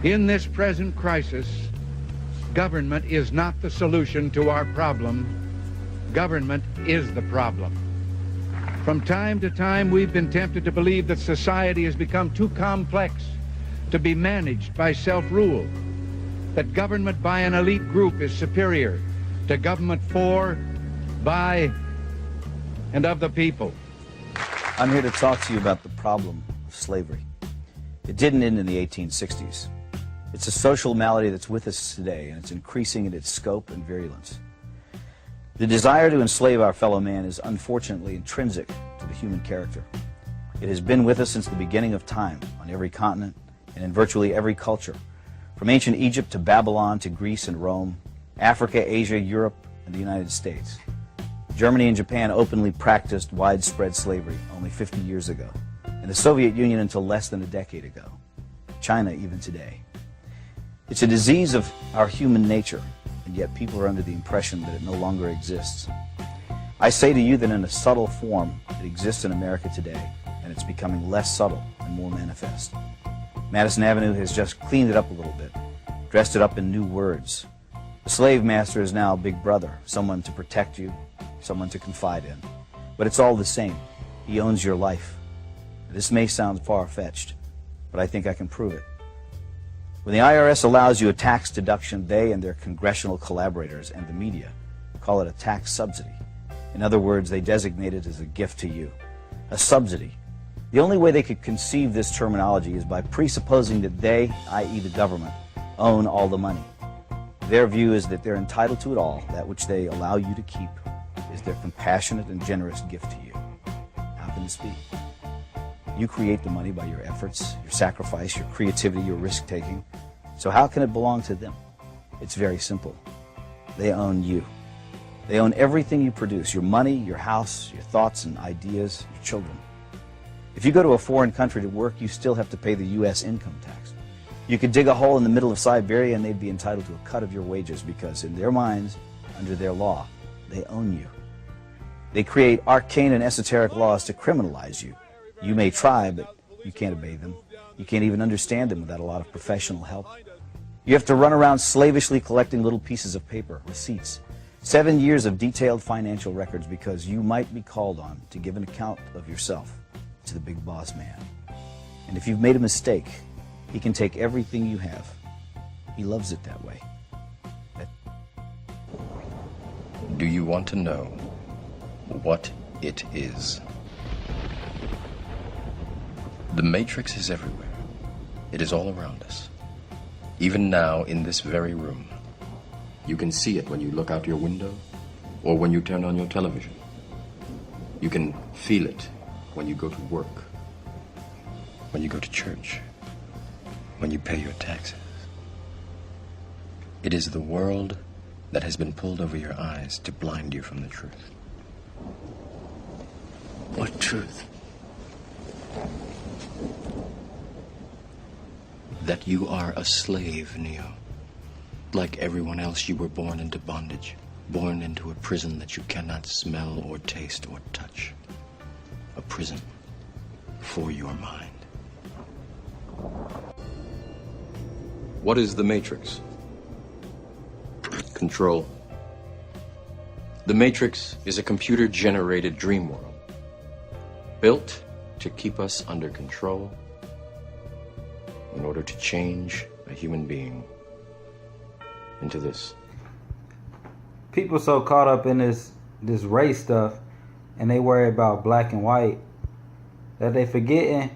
In this present crisis, government is not the solution to our problem. Government is the problem. From time to time, we've been tempted to believe that society has become too complex to be managed by self-rule, that government by an elite group is superior to government for, by, and of the people. I'm here to talk to you about the problem of slavery. It didn't end in the 1860s. It's a social malady that's with us today, and it's increasing in its scope and virulence. The desire to enslave our fellow man is unfortunately intrinsic to the human character. It has been with us since the beginning of time, on every continent and in virtually every culture, from ancient Egypt to Babylon to Greece and Rome, Africa, Asia, Europe, and the United States. Germany and Japan openly practiced widespread slavery only 50 years ago, and the Soviet Union until less than a decade ago. China even today. It's a disease of our human nature, and yet people are under the impression that it no longer exists. I say to you that in a subtle form, it exists in America today, and it's becoming less subtle and more manifest. Madison Avenue has just cleaned it up a little bit, dressed it up in new words. The slave master is now Big Brother, someone to protect you, someone to confide in. But it's all the same. He owns your life. This may sound far-fetched, but I think I can prove it. When the IRS allows you a tax deduction, they and their congressional collaborators and the media call it a tax subsidy. In other words, they designate it as a gift to you, a subsidy. The only way they could conceive this terminology is by presupposing that they, i.e. the government, own all the money. Their view is that they're entitled to it all. That which they allow you to keep is their compassionate and generous gift to you. How can this be? You create the money by your efforts, your sacrifice, your creativity, your risk-taking. So how can it belong to them? It's very simple. They own you. They own everything you produce, your money, your house, your thoughts and ideas, your children. If you go to a foreign country to work, you still have to pay the U.S. income tax. You could dig a hole in the middle of Siberia and they'd be entitled to a cut of your wages because in their minds, under their law, they own you. They create arcane and esoteric laws to criminalize you. You may try, but you can't obey them. You can't even understand them without a lot of professional help. You have to run around slavishly collecting little pieces of paper, receipts, 7 years of detailed financial records because you might be called on to give an account of yourself to the big boss man. And if you've made a mistake, he can take everything you have. He loves it that way. Do you want to know what it is? The Matrix is everywhere. It is all around us. Even now, in this very room. You can see it when you look out your window or when you turn on your television. You can feel it when you go to work, when you go to church, when you pay your taxes. It is the world that has been pulled over your eyes to blind you from the truth. What truth? That you are a slave, Neo. Like everyone else, you were born into bondage, born into a prison that you cannot smell or taste or touch. A prison for your mind. What is the Matrix? Control. The Matrix is a computer-generated dream world, built to keep us under control in order to change a human being into this. People so caught up in this race stuff and they worry about black and white that they forgetting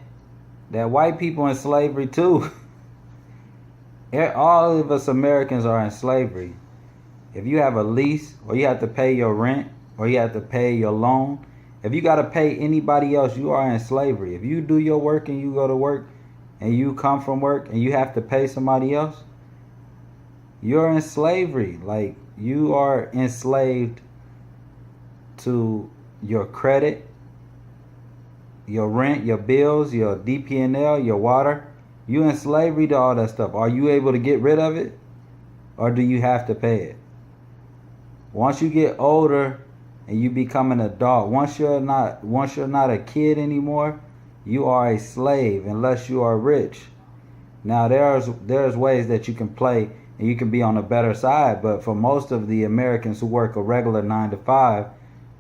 that white people in slavery too. All of us Americans are in slavery. If you have a lease or you have to pay your rent or you have to pay your loan, if you got to pay anybody else, you are in slavery. If you do your work and you go to work and you come from work and you have to pay somebody else, you're in slavery. Like, you are enslaved to your credit, your rent, your bills, your DP&L, your water. You in slavery to all that stuff. Are you able to get rid of it? Or do you have to pay it? Once you get older and you become an adult, once you're not a kid anymore, you are a slave unless you are rich. Now there's ways that you can play and you can be on the better side, but for most of the Americans who work a regular 9 to 5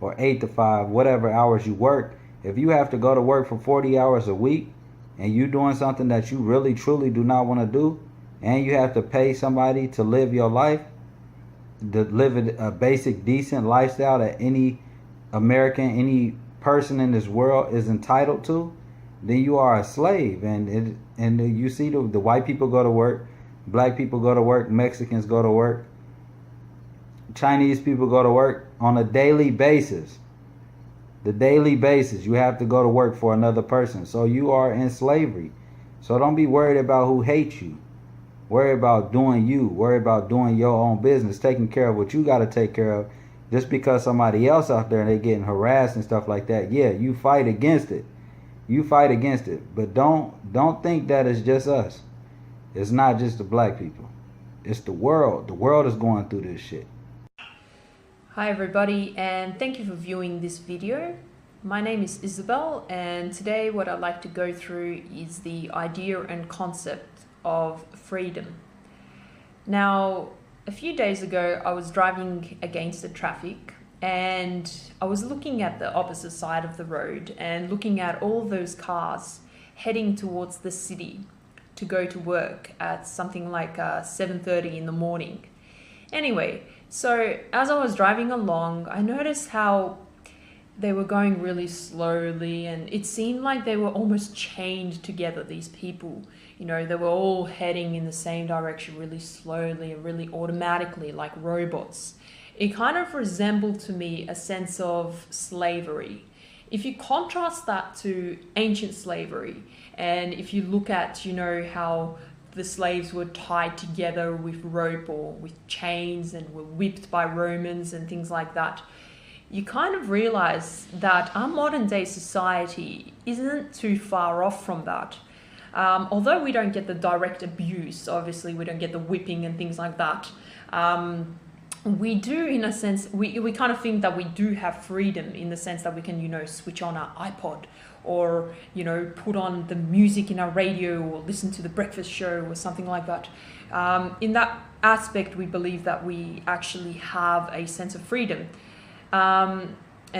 or 8 to 5, whatever hours you work, if you have to go to work for 40 hours a week and you doing something that you really truly do not want to do, and you have to pay somebody to live your life, to live a basic decent lifestyle that any American, any person in this world is entitled to, then you are a slave. And you see the white people go to work, black people go to work, Mexicans go to work, Chinese people go to work on a daily basis. The daily basis, you have to go to work for another person. So you are in slavery. So don't be worried about who hates you. Worry about doing you. Worry about doing your own business, taking care of what you got to take care of. Just because somebody else out there and they're getting harassed and stuff like that, yeah, you fight against it. You fight against it. But don't think that it's just us. It's not just the black people. It's the world. The world is going through this shit. Hi everybody, and thank you for viewing this video. My name is Isabel, and today what I'd like to go through is the idea and concept of freedom. Now, a few days ago I was driving against the traffic and I was looking at the opposite side of the road and looking at all those cars heading towards the city to go to work at something like 7:30 in the morning. Anyway, so as I was driving along, I noticed how they were going really slowly, and it seemed like they were almost chained together, these people. You know, they were all heading in the same direction really slowly and really automatically, like robots. It kind of resembled to me a sense of slavery. If you contrast that to ancient slavery, and if you look at, you know, how the slaves were tied together with rope or with chains and were whipped by Romans and things like that, you kind of realize that our modern day society isn't too far off from that. Although we don't get the direct abuse, obviously we don't get the whipping and things like that, we do, in a sense, we kind of think that we do have freedom in the sense that we can, you know, switch on our iPod or, you know, put on the music in our radio or listen to the breakfast show or something like that. In that aspect, we believe that we actually have a sense of freedom, and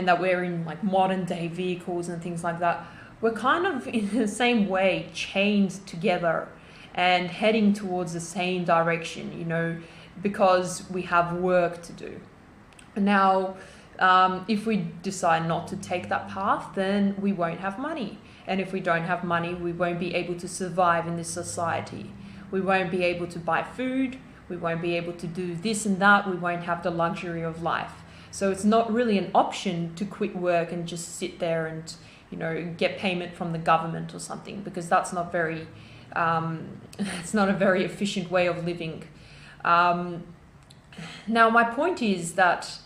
that we're in like modern day vehicles and things like that. We're kind of in the same way chained together and heading towards the same direction, you know, because we have work to do. Now, if we decide not to take that path, then we won't have money. And if we don't have money, we won't be able to survive in this society. We won't be able to buy food. We won't be able to do this and that. We won't have the luxury of life. So it's not really an option to quit work and just sit there and, you know, get payment from the government or something, because that's not very, it's not a very efficient way of living. Now, my point is that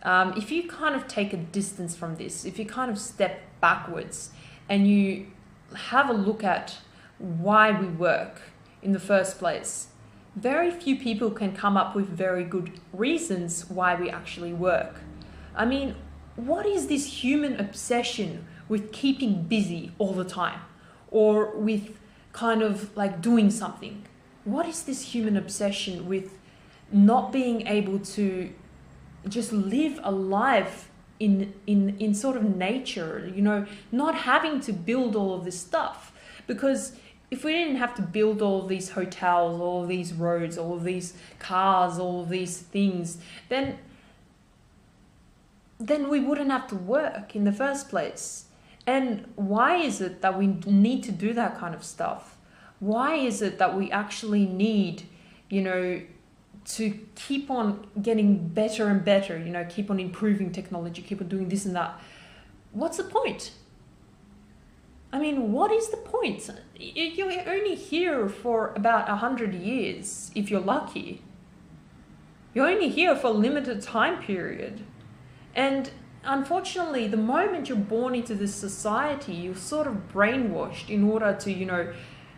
if you kind of take a distance from this, if you kind of step backwards and you have a look at why we work in the first place, very few people can come up with very good reasons why we actually work. I mean, what is this human obsession with keeping busy all the time, or with kind of like doing something? What is this human obsession with not being able to just live a life in sort of nature, you know, not having to build all of this stuff? Because if we didn't have to build all of these hotels, all of these roads, all of these cars, all of these things, then we wouldn't have to work in the first place. And why is it that we need to do that kind of stuff? Why is it that we actually need, you know, to keep on getting better and better, you know, keep on improving technology, keep on doing this and that? What's the point? I mean, what is the point? You're only here for about 100 years, if you're lucky. You're only here for a limited time period. And unfortunately, the moment you're born into this society, you're sort of brainwashed in order to, you know,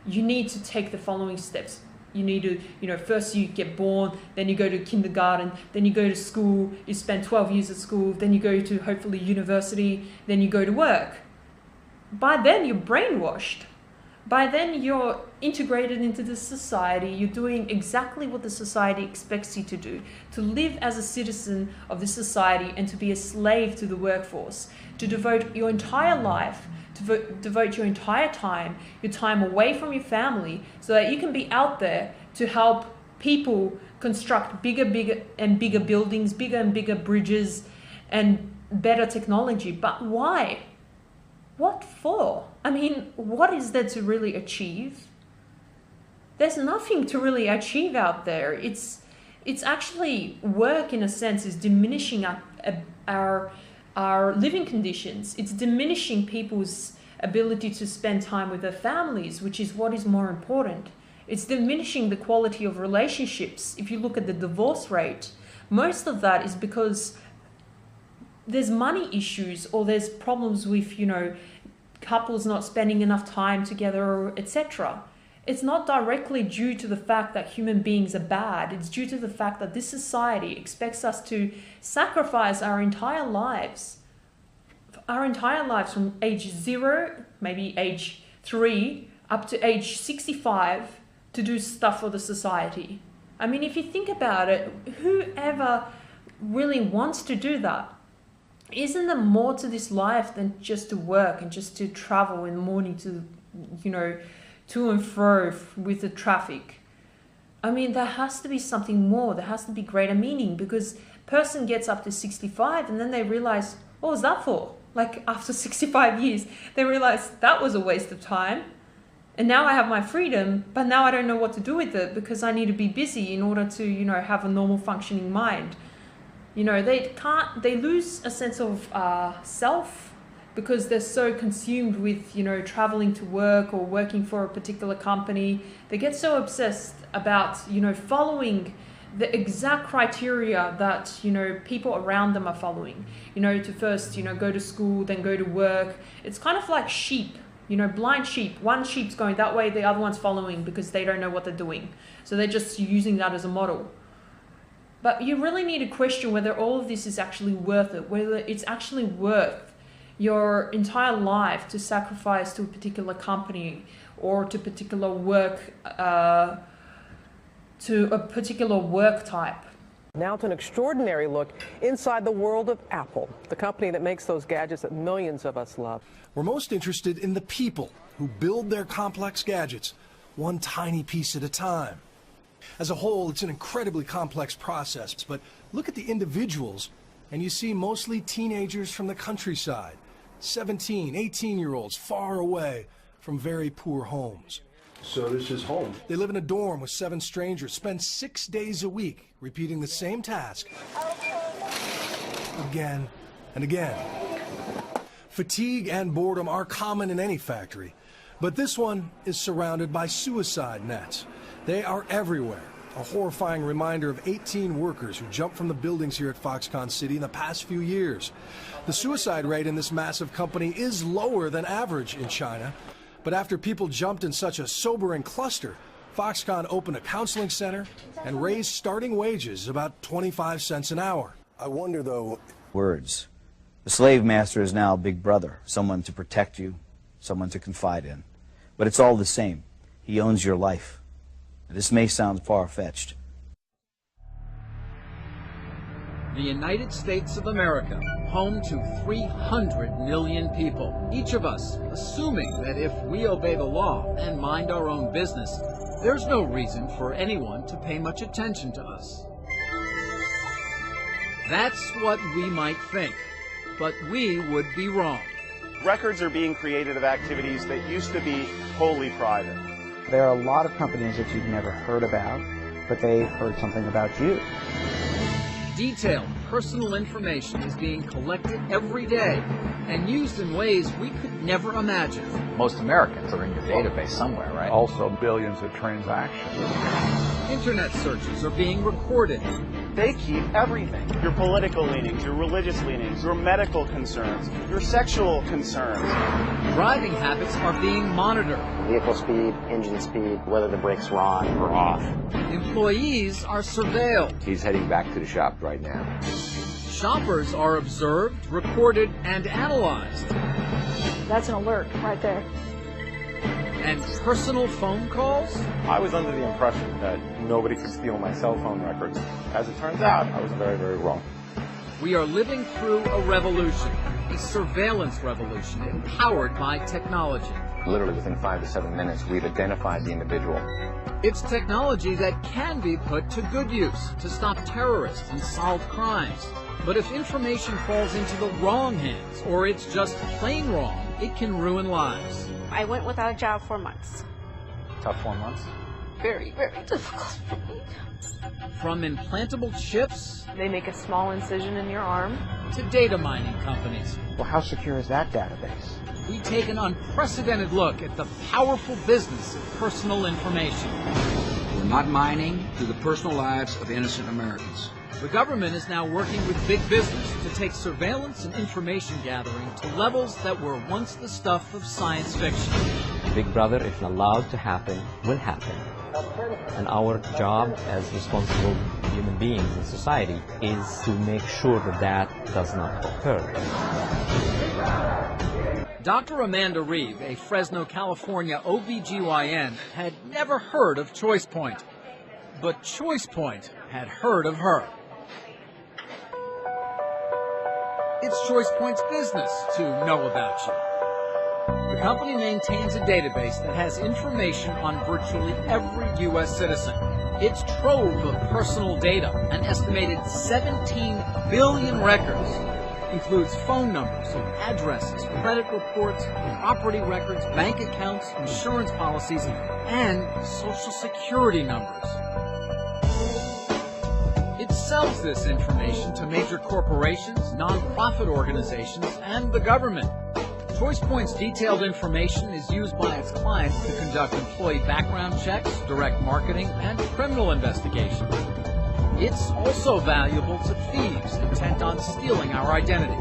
you need to take the following steps. You need to, you know, first you get born, then you go to kindergarten, then you go to school, you spend 12 years at school, then you go to hopefully university, then you go to work. By then you're brainwashed. by then you're integrated into the society, you're doing exactly what the society expects you to do, to live as a citizen of the society and to be a slave to the workforce, to devote your entire life, to devote your entire time, your time away from your family, so that you can be out there to help people construct bigger and bigger buildings, bigger and bigger bridges, and better technology. But why? What for? I mean, what is there to really achieve? There's nothing to really achieve out there. It's actually, work in a sense is diminishing our living conditions. It's diminishing people's ability to spend time with their families, which is what is more important. It's diminishing the quality of relationships. If you look at the divorce rate, most of that is because there's money issues, or there's problems with, you know, couples not spending enough time together, etc. It's not directly due to the fact that human beings are bad. It's due to the fact that this society expects us to sacrifice our entire lives from age 0, maybe age 3, up to age 65 to do stuff for the society. I mean, if you think about it, whoever really wants to do that? Isn't there more to this life than just to work and just to travel in the morning to, you know, to and fro with the traffic? I mean, there has to be something more. There has to be greater meaning, because person gets up to 65 and then they realize, what was that for? Like, after 65 years, they realize that was a waste of time. And now I have my freedom, but now I don't know what to do with it, because I need to be busy in order to, you know, have a normal functioning mind. You know, they lose a sense of self, because they're so consumed with, you know, traveling to work or working for a particular company. They get so obsessed about, you know, following the exact criteria that, you know, people around them are following. You know, to first, you know, go to school, then go to work. It's kind of like sheep, you know, blind sheep. One sheep's going that way, the other one's following because they don't know what they're doing. So they're just using that as a model. But you really need to question whether all of this is actually worth it, whether it's actually worth your entire life to sacrifice to a particular company or to particular work, to a particular work type. Now to an extraordinary look inside the world of Apple, the company that makes those gadgets that millions of us love. We're most interested in the people who build their complex gadgets, one tiny piece at a time. As a whole, it's an incredibly complex process, but look at the individuals, and you see mostly teenagers from the countryside, 17, 18-year-olds far away from very poor homes. So this is home. They live in a dorm with 7 strangers, spend 6 days a week repeating the same task again and again. Fatigue and boredom are common in any factory, but this one is surrounded by suicide nets. They are everywhere, a horrifying reminder of 18 workers who jumped from the buildings here at Foxconn City in the past few years. The suicide rate in this massive company is lower than average in China, but after people jumped in such a sobering cluster, Foxconn opened a counseling center and raised starting wages about 25 cents an hour. I wonder, though... Words. The slave master is now Big Brother, someone to protect you, someone to confide in. But it's all the same. He owns your life. This may sound far-fetched. The United States of America, home to 300 million people. Each of us assuming that if we obey the law and mind our own business, there's no reason for anyone to pay much attention to us. That's what we might think, but we would be wrong. Records are being created of activities that used to be wholly private. There are a lot of companies that you've never heard about, but they've heard something about you. Detailed personal information is being collected every day and used in ways we could never imagine. Most Americans are in your database somewhere, right? Also billions of transactions. Internet searches are being recorded. They keep everything. Your political leanings, your religious leanings, your medical concerns, your sexual concerns. Driving habits are being monitored. Vehicle speed, engine speed, whether the brakes are on or off. Employees are surveilled. He's heading back to the shop right now. Shoppers are observed, recorded, and analyzed. That's an alert right there. And personal phone calls? I was under the impression that nobody could steal my cell phone records. As it turns out, I was very, very wrong. We are living through a revolution, a surveillance revolution empowered by technology. Literally within 5 to 7 minutes, we've identified the individual. It's technology that can be put to good use to stop terrorists and solve crimes. But if information falls into the wrong hands, or it's just plain wrong, it can ruin lives. I went without a job for months. Tough 4 months? Very, very difficult for me. From implantable chips, they make a small incision in your arm, to data mining companies. Well, how secure is that database? We take an unprecedented look at the powerful business of personal information. We're not mining through the personal lives of innocent Americans. The government is now working with big business to take surveillance and information gathering to levels that were once the stuff of science fiction. Big Brother, if allowed to happen, will happen. And our job as responsible human beings in society is to make sure that that does not occur. Dr. Amanda Reeve, a Fresno, California OBGYN, had never heard of ChoicePoint. But ChoicePoint had heard of her. It's ChoicePoint's business to know about you. The company maintains a database that has information on virtually every U.S. citizen. Its trove of personal data, an estimated 17 billion records, includes phone numbers, addresses, credit reports, property records, bank accounts, insurance policies, and social security numbers. It sells this information to major corporations, non-profit organizations, and the government. ChoicePoint's detailed information is used by its clients to conduct employee background checks, direct marketing, and criminal investigations. It's also valuable to thieves intent on stealing our identity.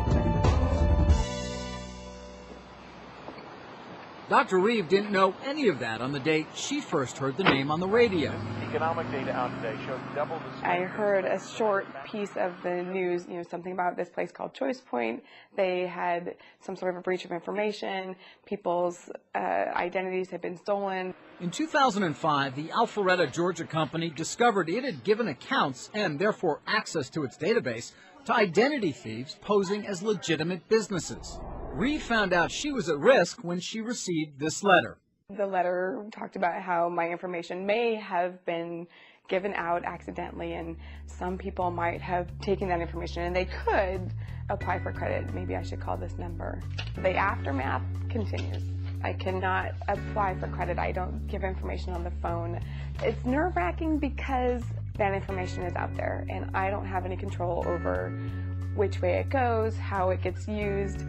Dr. Reeve didn't know any of that on the day she first heard the name on the radio. Economic data out today shows double the... I heard a short piece of the news, something about this place called ChoicePoint. They had some sort of a breach of information. People's identities had been stolen. In 2005, the Alpharetta, Georgia company discovered it had given accounts and therefore access to its database to identity thieves posing as legitimate businesses. Reeve found out she was at risk when she received this letter. The letter talked about how my information may have been given out accidentally, and some people might have taken that information and they could apply for credit. Maybe I should call this number. The aftermath continues. I cannot apply for credit. I don't give information on the phone. It's nerve-wracking because that information is out there and I don't have any control over which way it goes, how it gets used.